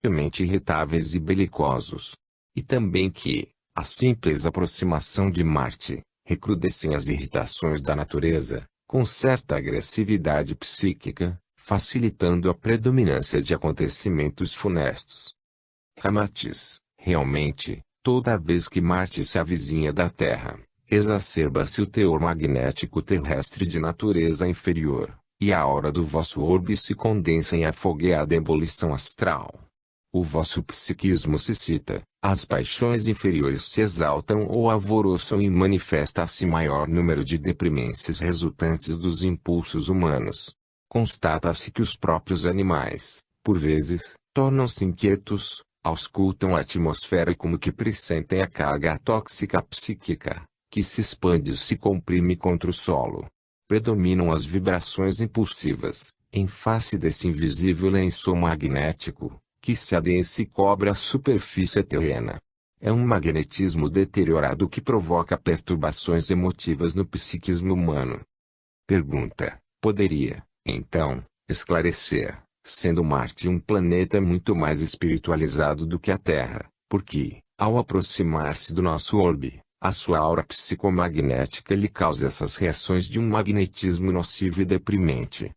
extremamente irritáveis e belicosos. E também que, a simples aproximação de Marte, recrudescem as irritações da natureza, com certa agressividade psíquica, facilitando a predominância de acontecimentos funestos. Ramatiz, realmente, toda vez que Marte se avizinha da Terra, exacerba-se o teor magnético terrestre de natureza inferior, e a aura do vosso orbe se condensa em afogueada ebulição astral. O vosso psiquismo se excita, as paixões inferiores se exaltam ou alvoroçam e manifesta-se maior número de deprimências resultantes dos impulsos humanos. Constata-se que os próprios animais, por vezes, tornam-se inquietos, auscultam a atmosfera e como que pressentem a carga tóxica psíquica, que se expande e se comprime contra o solo. Predominam as vibrações impulsivas, em face desse invisível lençol magnético, que se adensa e cobre a superfície terrena. É um magnetismo deteriorado que provoca perturbações emotivas no psiquismo humano. Pergunta: poderia, então, esclarecer, sendo Marte um planeta muito mais espiritualizado do que a Terra, porque, ao aproximar-se do nosso orbe, a sua aura psicomagnética lhe causa essas reações de um magnetismo nocivo e deprimente?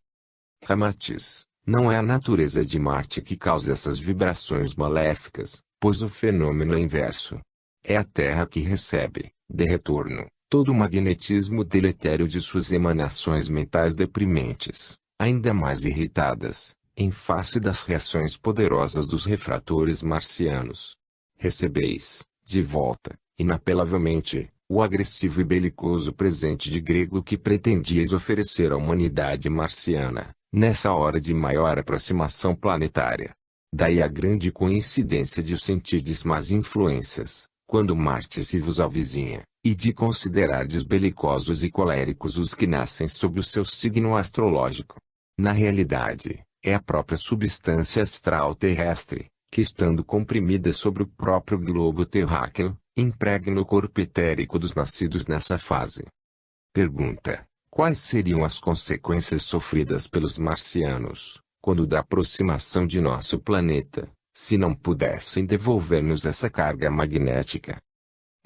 Ramatiz: não é a natureza de Marte que causa essas vibrações maléficas, pois o fenômeno é inverso. É a Terra que recebe, de retorno, todo o magnetismo deletério de suas emanações mentais deprimentes, ainda mais irritadas, em face das reações poderosas dos refratores marcianos. Recebeis, de volta, inapelavelmente, o agressivo e belicoso presente de grego que pretendias oferecer à humanidade marciana, nessa hora de maior aproximação planetária. Daí a grande coincidência de sentirdes más influências, quando Marte se vos avizinha, e de considerardes belicosos e coléricos os que nascem sob o seu signo astrológico. Na realidade, é a própria substância astral terrestre, que estando comprimida sobre o próprio globo terráqueo, impregna o corpo etérico dos nascidos nessa fase. Pergunta: quais seriam as consequências sofridas pelos marcianos, quando da aproximação de nosso planeta, se não pudessem devolver-nos essa carga magnética?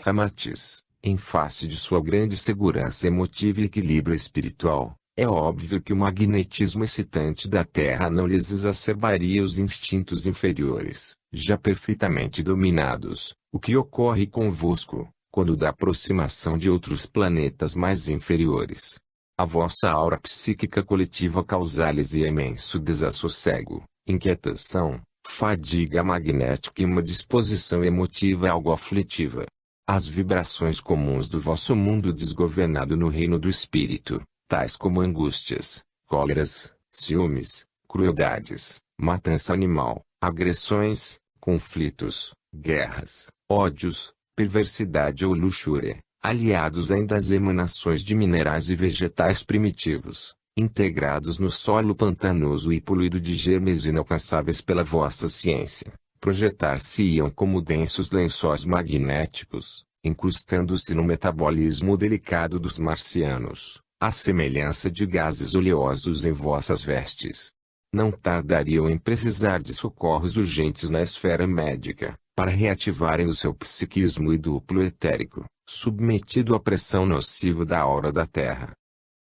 Ramatiz: em face de sua grande segurança emotiva e equilíbrio espiritual, é óbvio que o magnetismo excitante da Terra não lhes exacerbaria os instintos inferiores, já perfeitamente dominados, o que ocorre convosco, quando da aproximação de outros planetas mais inferiores. A vossa aura psíquica coletiva causa-lhes imenso desassossego, inquietação, fadiga magnética e uma disposição emotiva algo aflitiva. As vibrações comuns do vosso mundo desgovernado no reino do espírito, tais como angústias, cóleras, ciúmes, crueldades, matança animal, agressões, conflitos, guerras, ódios, perversidade ou luxúria, aliados ainda às emanações de minerais e vegetais primitivos, integrados no solo pantanoso e poluído de germes inalcançáveis pela vossa ciência, projetar-se-iam como densos lençóis magnéticos, incrustando-se no metabolismo delicado dos marcianos, à semelhança de gases oleosos em vossas vestes. Não tardariam em precisar de socorros urgentes na esfera médica, para reativarem o seu psiquismo e duplo etérico, submetido à pressão nociva da aura da Terra.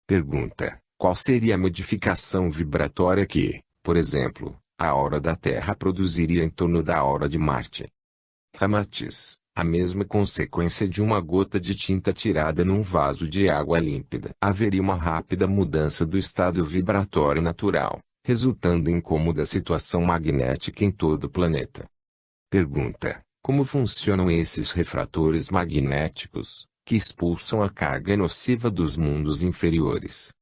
Pergunta: qual seria a modificação vibratória que, por exemplo, a aura da Terra produziria em torno da aura de Marte? Ramatiz: a mesma consequência de uma gota de tinta tirada num vaso de água límpida. Haveria uma rápida mudança do estado vibratório natural, resultando em incômoda situação magnética em todo o planeta. Pergunta: como funcionam esses refratores magnéticos, que expulsam a carga nociva dos mundos inferiores?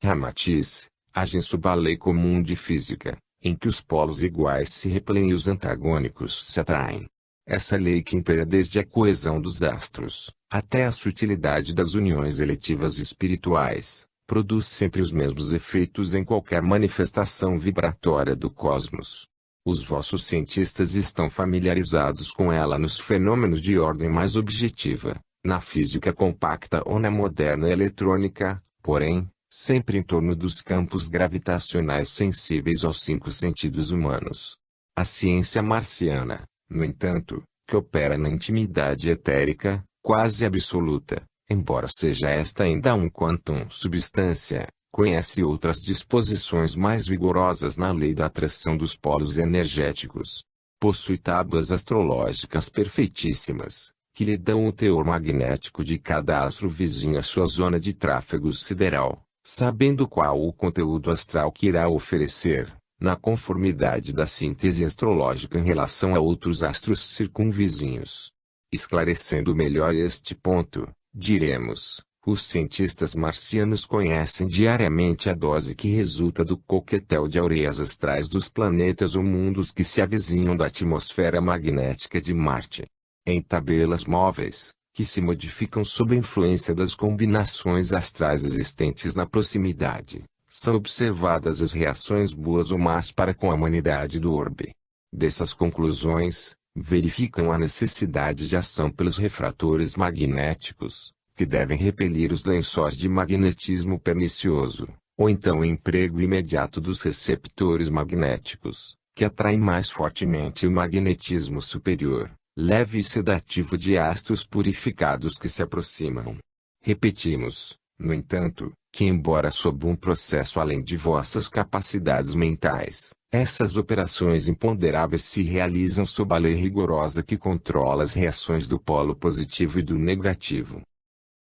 Ramatiz: agem sob a lei comum de física, em que os polos iguais se repelem e os antagônicos se atraem. Essa lei que impera desde a coesão dos astros, até a sutilidade das uniões eletivas espirituais, produz sempre os mesmos efeitos em qualquer manifestação vibratória do cosmos. Os vossos cientistas estão familiarizados com ela nos fenômenos de ordem mais objetiva, na física compacta ou na moderna eletrônica, porém, sempre em torno dos campos gravitacionais sensíveis aos 5 sentidos humanos. A ciência marciana, no entanto, que opera na intimidade etérica, quase absoluta, embora seja esta ainda um quantum substância, conhece outras disposições mais vigorosas na lei da atração dos polos energéticos. Possui tábuas astrológicas perfeitíssimas, que lhe dão o teor magnético de cada astro vizinho à sua zona de tráfego sideral, sabendo qual o conteúdo astral que irá oferecer, na conformidade da síntese astrológica em relação a outros astros circunvizinhos. Esclarecendo melhor este ponto, diremos: os cientistas marcianos conhecem diariamente a dose que resulta do coquetel de aureias astrais dos planetas ou mundos que se avizinham da atmosfera magnética de Marte. Em tabelas móveis, que se modificam sob a influência das combinações astrais existentes na proximidade, são observadas as reações boas ou más para com a humanidade do orbe. Dessas conclusões, verificam a necessidade de ação pelos refratores magnéticos, que devem repelir os lençóis de magnetismo pernicioso, ou então o emprego imediato dos receptores magnéticos, que atraem mais fortemente o magnetismo superior, leve e sedativo de astros purificados que se aproximam. Repetimos, no entanto, que embora sob um processo além de vossas capacidades mentais, essas operações imponderáveis se realizam sob a lei rigorosa que controla as reações do polo positivo e do negativo.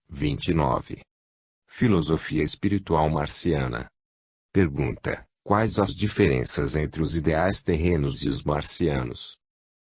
29. Filosofia espiritual marciana. Pergunta: quais as diferenças entre os ideais terrenos e os marcianos?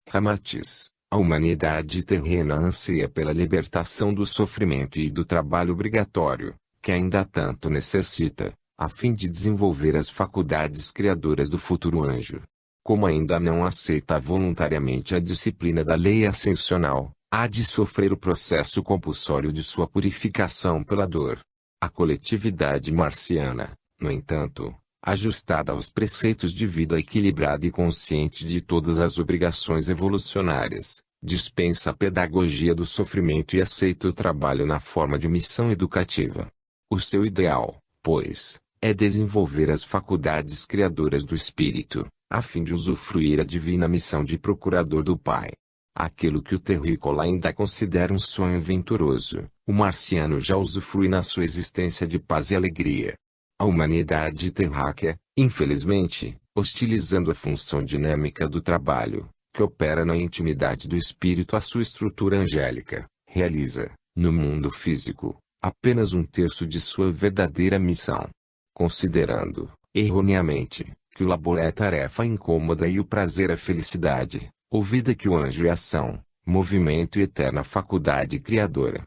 Ramatiz: a humanidade terrena anseia pela libertação do sofrimento e do trabalho obrigatório, que ainda tanto necessita, a fim de desenvolver as faculdades criadoras do futuro anjo. Como ainda não aceita voluntariamente a disciplina da lei ascensional, há de sofrer o processo compulsório de sua purificação pela dor. A coletividade marciana, no entanto, ajustada aos preceitos de vida equilibrada e consciente de todas as obrigações evolucionárias, dispensa a pedagogia do sofrimento e aceita o trabalho na forma de missão educativa. O seu ideal, pois, é desenvolver as faculdades criadoras do espírito, a fim de usufruir a divina missão de procurador do Pai. Aquilo que o terrícola ainda considera um sonho venturoso, o marciano já usufrui na sua existência de paz e alegria. A humanidade terráquea, infelizmente, hostilizando a função dinâmica do trabalho, que opera na intimidade do espírito a sua estrutura angélica, realiza, no mundo físico, apenas um terço de sua verdadeira missão. Considerando, erroneamente, que o labor é tarefa incômoda e o prazer é felicidade, ouvida que o anjo é ação, movimento e eterna faculdade criadora.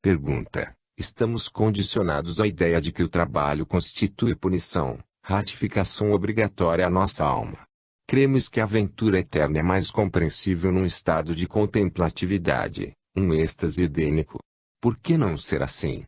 Pergunta: estamos condicionados à ideia de que o trabalho constitui punição, ratificação obrigatória à nossa alma. Cremos que a aventura eterna é mais compreensível num estado de contemplatividade, um êxtase edênico. Por que não ser assim?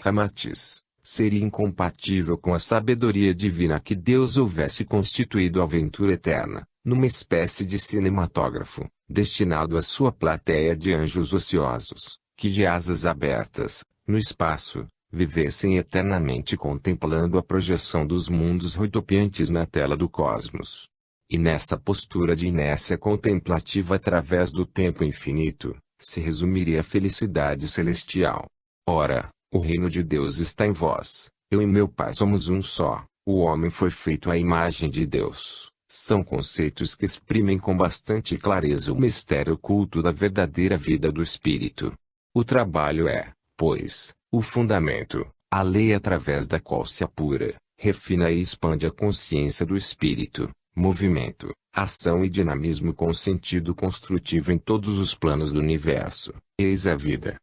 Ramatiz: seria incompatível com a sabedoria divina que Deus houvesse constituído a aventura eterna, numa espécie de cinematógrafo, destinado à sua plateia de anjos ociosos, que de asas abertas, no espaço, vivessem eternamente contemplando a projeção dos mundos rodopiantes na tela do cosmos. E nessa postura de inércia contemplativa através do tempo infinito, se resumiria a felicidade celestial. Ora, o reino de Deus está em vós, eu e meu Pai somos um só, o homem foi feito à imagem de Deus. São conceitos que exprimem com bastante clareza o mistério oculto da verdadeira vida do espírito. O trabalho é, pois, o fundamento, a lei através da qual se apura, refina e expande a consciência do espírito, movimento, ação e dinamismo com sentido construtivo em todos os planos do universo. Eis a vida.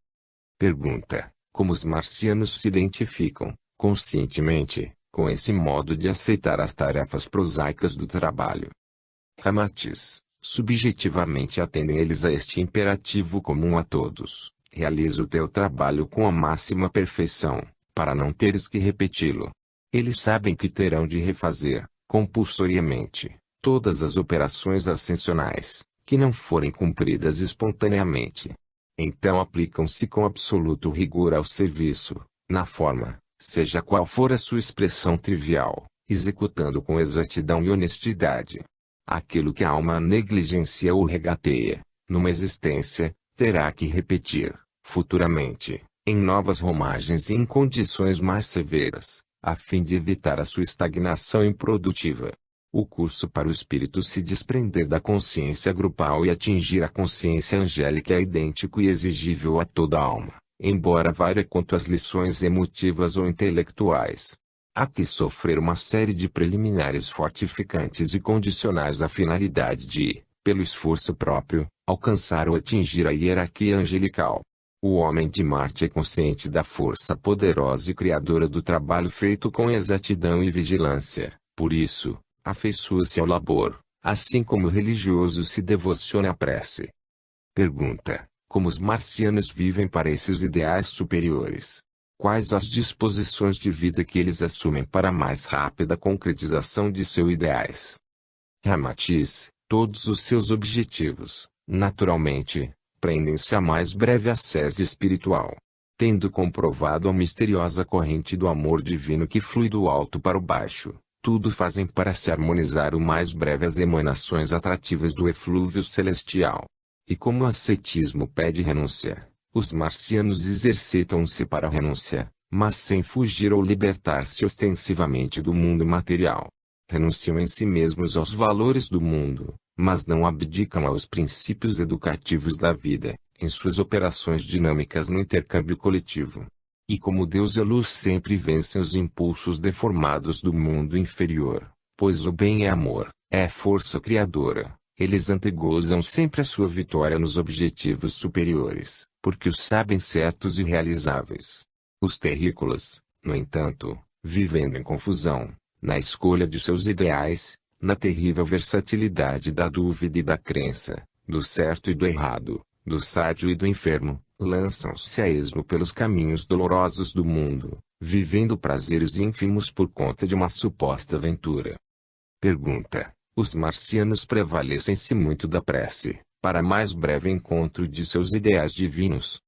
Pergunta: como os marcianos se identificam, conscientemente, com esse modo de aceitar as tarefas prosaicas do trabalho? Ramatiz: subjetivamente atendem eles a este imperativo comum a todos: realiza o teu trabalho com a máxima perfeição, para não teres que repeti-lo. Eles sabem que terão de refazer, compulsoriamente, todas as operações ascensionais, que não forem cumpridas espontaneamente. Então aplicam-se com absoluto rigor ao serviço, na forma, seja qual for a sua expressão trivial, executando com exatidão e honestidade. Aquilo que a alma negligencia ou regateia, numa existência, terá que repetir, futuramente, em novas romagens e em condições mais severas, a fim de evitar a sua estagnação improdutiva. O curso para o espírito se desprender da consciência grupal e atingir a consciência angélica é idêntico e exigível a toda a alma, embora varie quanto às lições emotivas ou intelectuais. Há que sofrer uma série de preliminares fortificantes e condicionais à finalidade de, pelo esforço próprio, alcançar ou atingir a hierarquia angelical. O homem de Marte é consciente da força poderosa e criadora do trabalho feito com exatidão e vigilância, por isso, afeiçoa-se ao labor, assim como o religioso se devociona à prece. Pergunta: como os marcianos vivem para esses ideais superiores? Quais as disposições de vida que eles assumem para a mais rápida concretização de seus ideais? Ramatiz: todos os seus objetivos, naturalmente, prendem-se à mais breve ascese espiritual. Tendo comprovado a misteriosa corrente do amor divino que flui do alto para o baixo, tudo fazem para se harmonizar o mais breve às emanações atrativas do eflúvio celestial. E como o ascetismo pede renúncia, os marcianos exercitam-se para a renúncia, mas sem fugir ou libertar-se ostensivamente do mundo material. Renunciam em si mesmos aos valores do mundo, mas não abdicam aos princípios educativos da vida, em suas operações dinâmicas no intercâmbio coletivo. E como Deus e a luz sempre vencem os impulsos deformados do mundo inferior, pois o bem é amor, é força criadora, eles antegozam sempre a sua vitória nos objetivos superiores, porque os sabem certos e realizáveis. Os terrícolas, no entanto, vivendo em confusão, na escolha de seus ideais, na terrível versatilidade da dúvida e da crença, do certo e do errado, do sádio e do enfermo, lançam-se a esmo pelos caminhos dolorosos do mundo, vivendo prazeres ínfimos por conta de uma suposta aventura. Pergunta: os marcianos prevalecem-se muito da prece, para mais breve encontro de seus ideais divinos?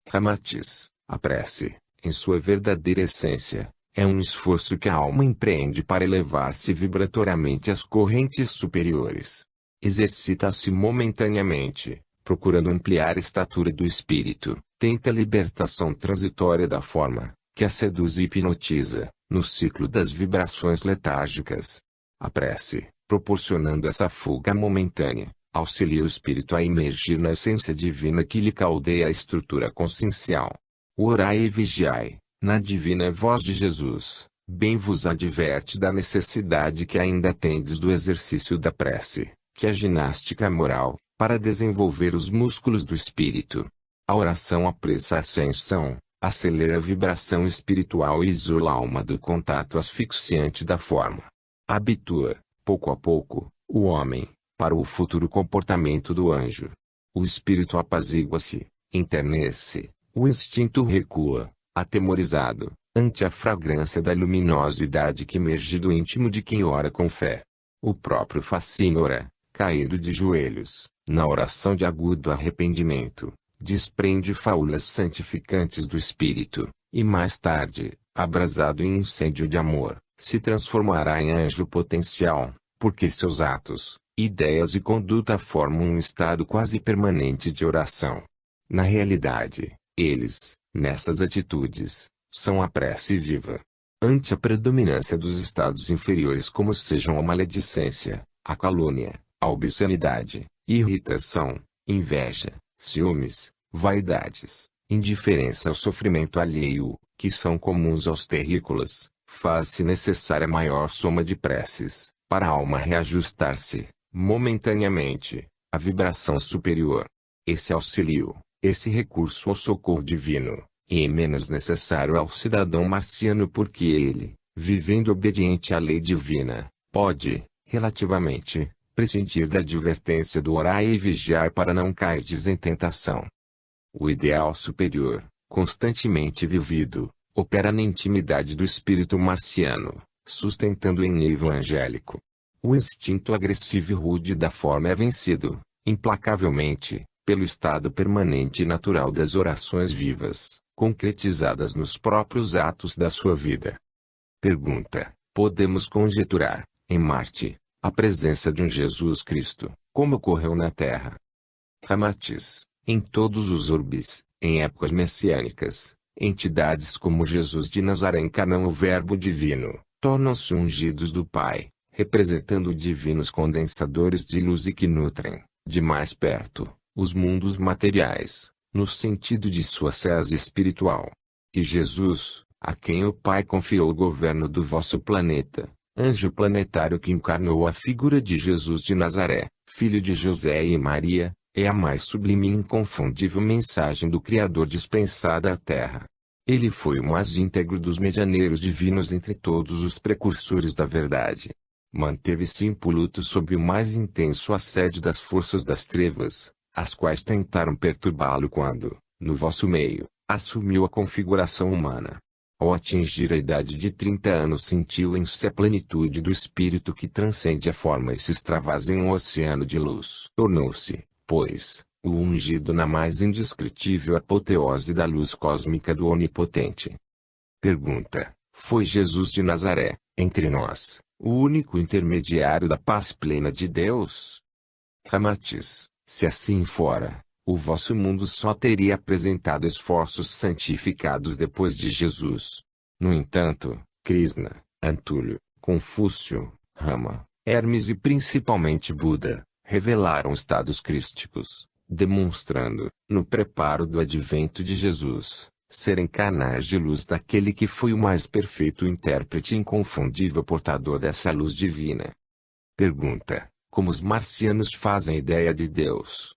Ramatiz: a prece, em sua verdadeira essência, é um esforço que a alma empreende para elevar-se vibratoriamente às correntes superiores. Exercita-se momentaneamente, procurando ampliar a estatura do espírito, tenta a libertação transitória da forma, que a seduz e hipnotiza, no ciclo das vibrações letárgicas. A prece, proporcionando essa fuga momentânea, auxilia o espírito a emergir na essência divina que lhe caldeia a estrutura consciencial. Orai e vigiai, na divina voz de Jesus, bem vos adverte da necessidade que ainda tendes do exercício da prece, que é ginástica moral, para desenvolver os músculos do espírito. A oração apressa a ascensão, acelera a vibração espiritual e isola a alma do contato asfixiante da forma. Habitua, pouco a pouco, o homem, para o futuro comportamento do anjo. O espírito apazigua-se, enternece, o instinto recua, atemorizado, ante a fragrância da luminosidade que emerge do íntimo de quem ora com fé. O próprio fascínio ora, caído de joelhos, na oração de agudo arrependimento, desprende faulas santificantes do espírito, e mais tarde, abrasado em incêndio de amor, se transformará em anjo potencial, porque seus atos, ideias e conduta formam um estado quase permanente de oração. Na realidade, eles, nessas atitudes, são a prece viva. Ante a predominância dos estados inferiores como sejam a maledicência, a calúnia, a obscenidade, irritação, inveja, ciúmes, vaidades, indiferença ao sofrimento alheio, que são comuns aos terrícolas, faz-se necessária maior soma de preces, para a alma reajustar-se, momentaneamente, à vibração superior. Esse auxílio, esse recurso ao socorro divino, é menos necessário ao cidadão marciano porque ele, vivendo obediente à lei divina, pode, relativamente, prescindir da advertência do orar e vigiar para não cair em tentação. O ideal superior, constantemente vivido, opera na intimidade do espírito marciano, sustentando em nível angélico. O instinto agressivo e rude da forma é vencido, implacavelmente, pelo estado permanente e natural das orações vivas, concretizadas nos próprios atos da sua vida. Pergunta: podemos conjeturar, em Marte, a presença de um Jesus Cristo, como ocorreu na Terra. Ramatiz, em todos os orbes, em épocas messiânicas, entidades como Jesus de Nazaré encarnam o Verbo Divino, tornam-se ungidos do Pai, representando divinos condensadores de luz e que nutrem, de mais perto, os mundos materiais, no sentido de sua sese espiritual. E Jesus, a quem o Pai confiou o governo do vosso planeta, anjo planetário que encarnou a figura de Jesus de Nazaré, filho de José e Maria, é a mais sublime e inconfundível mensagem do Criador dispensada à Terra. Ele foi o mais íntegro dos medianeiros divinos entre todos os precursores da verdade. Manteve-se impoluto sob o mais intenso assédio das forças das trevas, as quais tentaram perturbá-lo quando, no vosso meio, assumiu a configuração humana. Ao atingir a idade de 30 anos sentiu em si a plenitude do espírito que transcende a forma e se extravasa em um oceano de luz. Tornou-se, pois, o ungido na mais indescritível apoteose da luz cósmica do Onipotente. Pergunta: foi Jesus de Nazaré, entre nós, o único intermediário da paz plena de Deus? Ramatiz: se assim fora, o vosso mundo só teria apresentado esforços santificados depois de Jesus. No entanto, Krishna, Antúlio, Confúcio, Rama, Hermes e principalmente Buda, revelaram estados crísticos, demonstrando, no preparo do advento de Jesus, serem canais de luz daquele que foi o mais perfeito intérprete e inconfundível portador dessa luz divina. Pergunta: como os marcianos fazem ideia de Deus?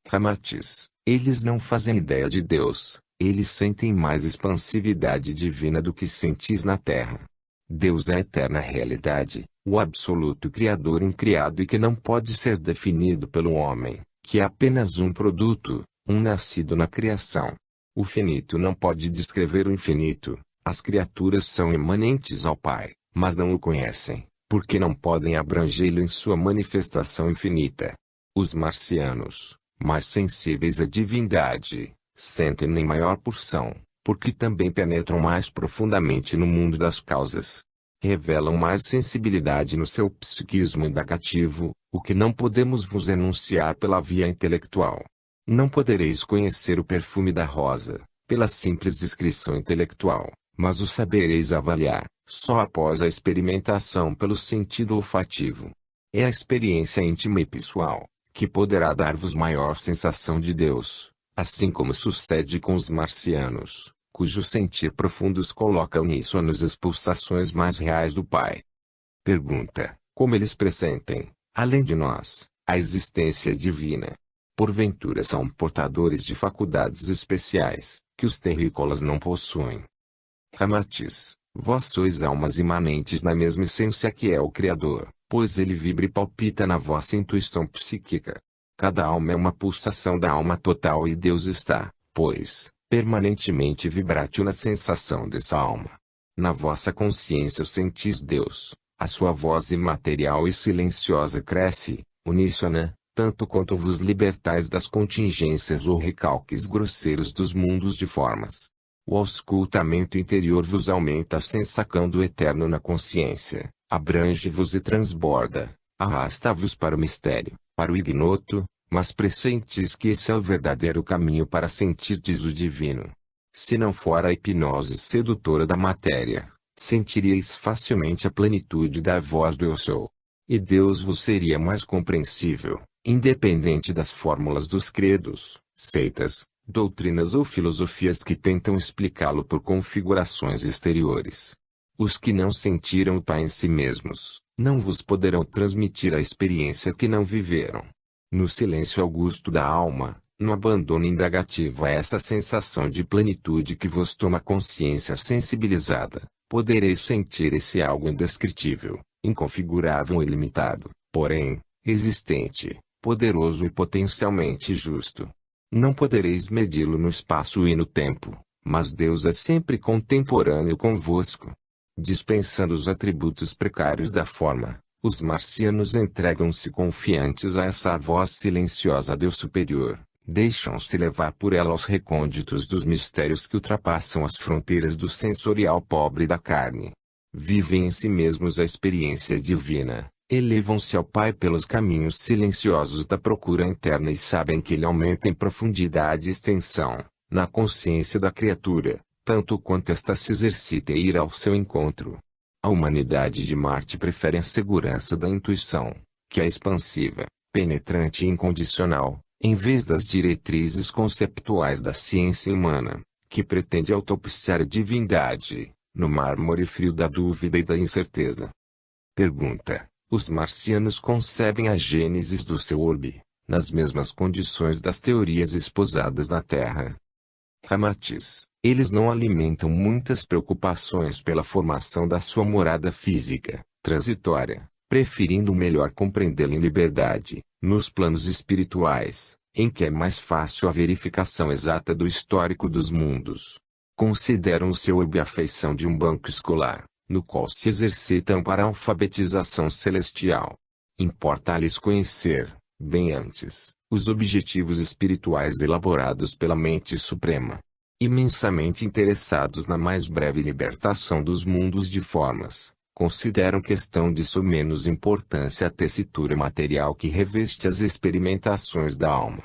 Ramatiz: eles não fazem ideia de Deus, eles sentem mais expansividade divina do que sentis na Terra. Deus é a eterna realidade, o absoluto Criador incriado e que não pode ser definido pelo homem, que é apenas um produto, um nascido na criação. O finito não pode descrever o infinito, as criaturas são imanentes ao Pai, mas não o conhecem, porque não podem abrangê-lo em sua manifestação infinita. Os marcianos, mais sensíveis à divindade, sentem-no em maior porção, porque também penetram mais profundamente no mundo das causas. Revelam mais sensibilidade no seu psiquismo indagativo, o que não podemos vos enunciar pela via intelectual. Não podereis conhecer o perfume da rosa, pela simples descrição intelectual, mas o sabereis avaliar, só após a experimentação pelo sentido olfativo. É a experiência íntima e pessoal, que poderá dar-vos maior sensação de Deus, assim como sucede com os marcianos, cujo sentir profundo os coloca uníssonos às pulsações mais reais do Pai. Pergunta: como eles pressentem, além de nós, a existência divina? Porventura são portadores de faculdades especiais, que os terrícolas não possuem. Ramatiz: vós sois almas imanentes na mesma essência que é o Criador, pois ele vibra e palpita na vossa intuição psíquica. Cada alma é uma pulsação da alma total e Deus está, pois, permanentemente vibrátil na sensação dessa alma. Na vossa consciência sentis Deus, a sua voz imaterial e silenciosa cresce, uníssona, tanto quanto vos libertais das contingências ou recalques grosseiros dos mundos de formas. O auscultamento interior vos aumenta a sensação do eterno na consciência, abrange-vos e transborda, arrasta-vos para o mistério, para o ignoto, mas pressentis que esse é o verdadeiro caminho para sentirdes o divino. Se não fora a hipnose sedutora da matéria, sentiríeis facilmente a plenitude da voz do Eu Sou. E Deus vos seria mais compreensível, independente das fórmulas dos credos, seitas, doutrinas ou filosofias que tentam explicá-lo por configurações exteriores. Os que não sentiram o Pai em si mesmos, não vos poderão transmitir a experiência que não viveram. No silêncio augusto da alma, no abandono indagativo a essa sensação de plenitude que vos toma consciência sensibilizada, podereis sentir esse algo indescritível, inconfigurável e limitado, porém, existente, poderoso e potencialmente justo. Não podereis medi-lo no espaço e no tempo, mas Deus é sempre contemporâneo convosco. Dispensando os atributos precários da forma, os marcianos entregam-se confiantes a essa voz silenciosa Deus superior, deixam-se levar por ela aos recônditos dos mistérios que ultrapassam as fronteiras do sensorial pobre da carne. Vivem em si mesmos a experiência divina, Elevam-se ao Pai pelos caminhos silenciosos da procura interna e sabem que ele aumenta em profundidade e extensão, na consciência da criatura, tanto quanto esta se exercita em ir ao seu encontro. A humanidade de Marte prefere a segurança da intuição, que é expansiva, penetrante e incondicional, em vez das diretrizes conceptuais da ciência humana, que pretende autopsiar a divindade, no mármore frio da dúvida e da incerteza. Pergunta: os marcianos concebem a gênese do seu orbe, nas mesmas condições das teorias esposadas na Terra? Ramatiz: eles não alimentam muitas preocupações pela formação da sua morada física, transitória, preferindo melhor compreendê-la em liberdade, nos planos espirituais, em que é mais fácil a verificação exata do histórico dos mundos. Consideram o seu orbe a feição de um banco escolar, no qual se exercitam para a alfabetização celestial. Importa-lhes conhecer, bem antes, os objetivos espirituais elaborados pela mente suprema. Imensamente interessados na mais breve libertação dos mundos de formas, consideram questão de sumenos importância a tessitura material que reveste as experimentações da alma.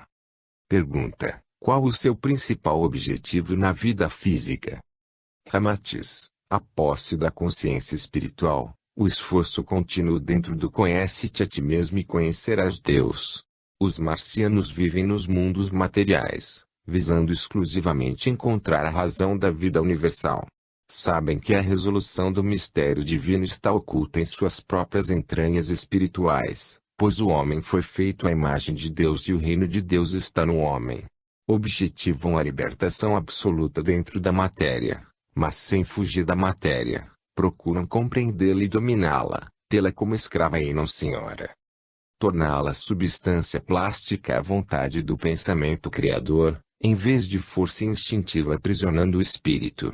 Pergunta: qual o seu principal objetivo na vida física? Ramatiz: a posse da consciência espiritual, o esforço contínuo dentro do conhece-te a ti mesmo e conhecerás Deus. Os marcianos vivem nos mundos materiais, visando exclusivamente encontrar a razão da vida universal. Sabem que a resolução do mistério divino está oculta em suas próprias entranhas espirituais, pois o homem foi feito à imagem de Deus e o reino de Deus está no homem. Objetivam a libertação absoluta dentro da matéria, mas sem fugir da matéria, procuram compreendê-la e dominá-la, tê-la como escrava e não senhora. Torná-la substância plástica à vontade do pensamento criador, em vez de força instintiva aprisionando o espírito.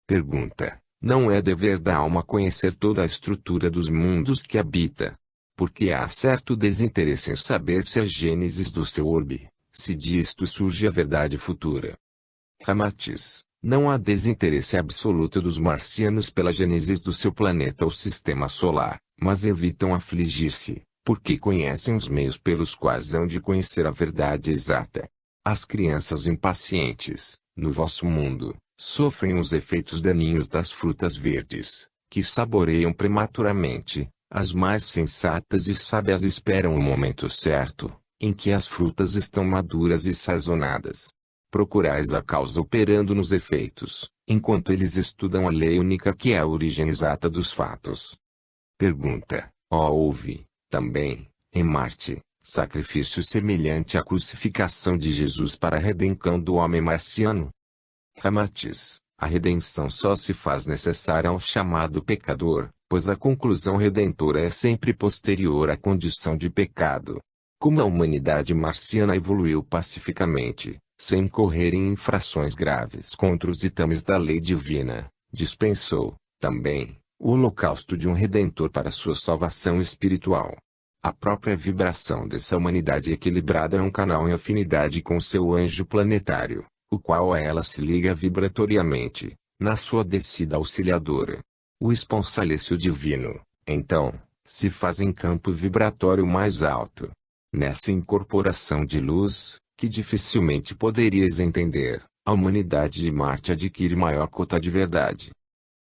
Pergunta: não é dever da alma conhecer toda a estrutura dos mundos que habita? Porque há certo desinteresse em saber se a gênese do seu orbe, se disto surge a verdade futura. Ramatiz: não há desinteresse absoluto dos marcianos pela gênese do seu planeta ou sistema solar, mas evitam afligir-se, porque conhecem os meios pelos quais hão de conhecer a verdade exata. As crianças impacientes, no vosso mundo, sofrem os efeitos daninhos das frutas verdes, que saboreiam prematuramente. As mais sensatas e sábias esperam o momento certo, em que as frutas estão maduras e sazonadas. Procurais a causa operando nos efeitos, enquanto eles estudam a lei única que é a origem exata dos fatos. Pergunta: houve, também, em Marte, sacrifício semelhante à crucificação de Jesus para a redenção do homem marciano? Ramatiz: a redenção só se faz necessária ao chamado pecador, pois a conclusão redentora é sempre posterior à condição de pecado. Como a humanidade marciana evoluiu pacificamente, sem incorrer em infrações graves contra os ditames da lei divina, dispensou, também, o holocausto de um redentor para sua salvação espiritual. A própria vibração dessa humanidade equilibrada é um canal em afinidade com seu anjo planetário, o qual a ela se liga vibratoriamente, na sua descida auxiliadora. O esponsalício divino, então, se faz em campo vibratório mais alto. Nessa incorporação de luz, que dificilmente poderíeis entender, a humanidade de Marte adquire maior cota de verdade.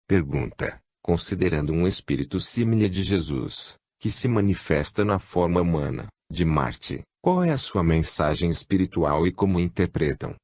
Pergunta: considerando um espírito símile de Jesus, que se manifesta na forma humana, de Marte, qual é a sua mensagem espiritual e como interpretam?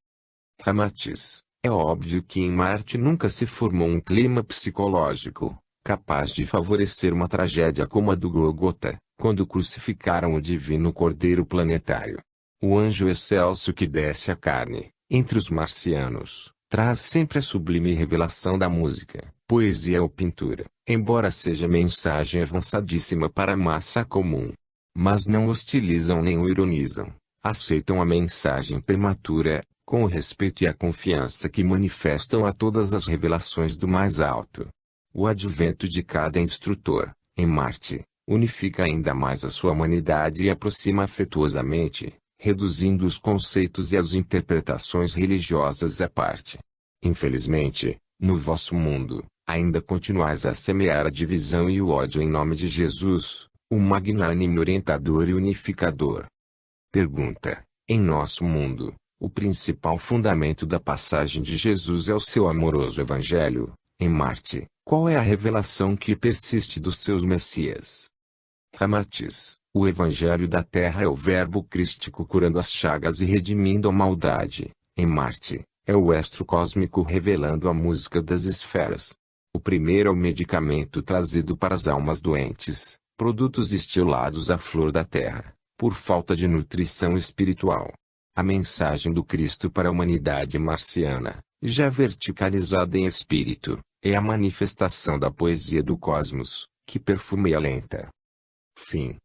Ramatiz: é óbvio que em Marte nunca se formou um clima psicológico, capaz de favorecer uma tragédia como a do Gólgota, quando crucificaram o divino Cordeiro planetário. O anjo excelso que desce a carne, entre os marcianos, traz sempre a sublime revelação da música, poesia ou pintura, embora seja mensagem avançadíssima para a massa comum. Mas não hostilizam nem o ironizam, aceitam a mensagem prematura, com o respeito e a confiança que manifestam a todas as revelações do mais alto. O advento de cada instrutor, em Marte, unifica ainda mais a sua humanidade e aproxima afetuosamente, reduzindo os conceitos e as interpretações religiosas à parte. Infelizmente, no vosso mundo, ainda continuais a semear a divisão e o ódio em nome de Jesus, o magnânimo orientador e unificador. Pergunta: em nosso mundo, o principal fundamento da passagem de Jesus é o seu amoroso Evangelho. Em Marte, qual é a revelação que persiste dos seus Messias? Ramatiz: o Evangelho da Terra é o verbo crístico curando as chagas e redimindo a maldade. Em Marte, é o estro cósmico revelando a música das esferas. O primeiro é o medicamento trazido para as almas doentes, produtos estilados à flor da terra, por falta de nutrição espiritual. A mensagem do Cristo para a humanidade marciana, já verticalizada em espírito, é a manifestação da poesia do cosmos, que perfumeia lenta. Fim.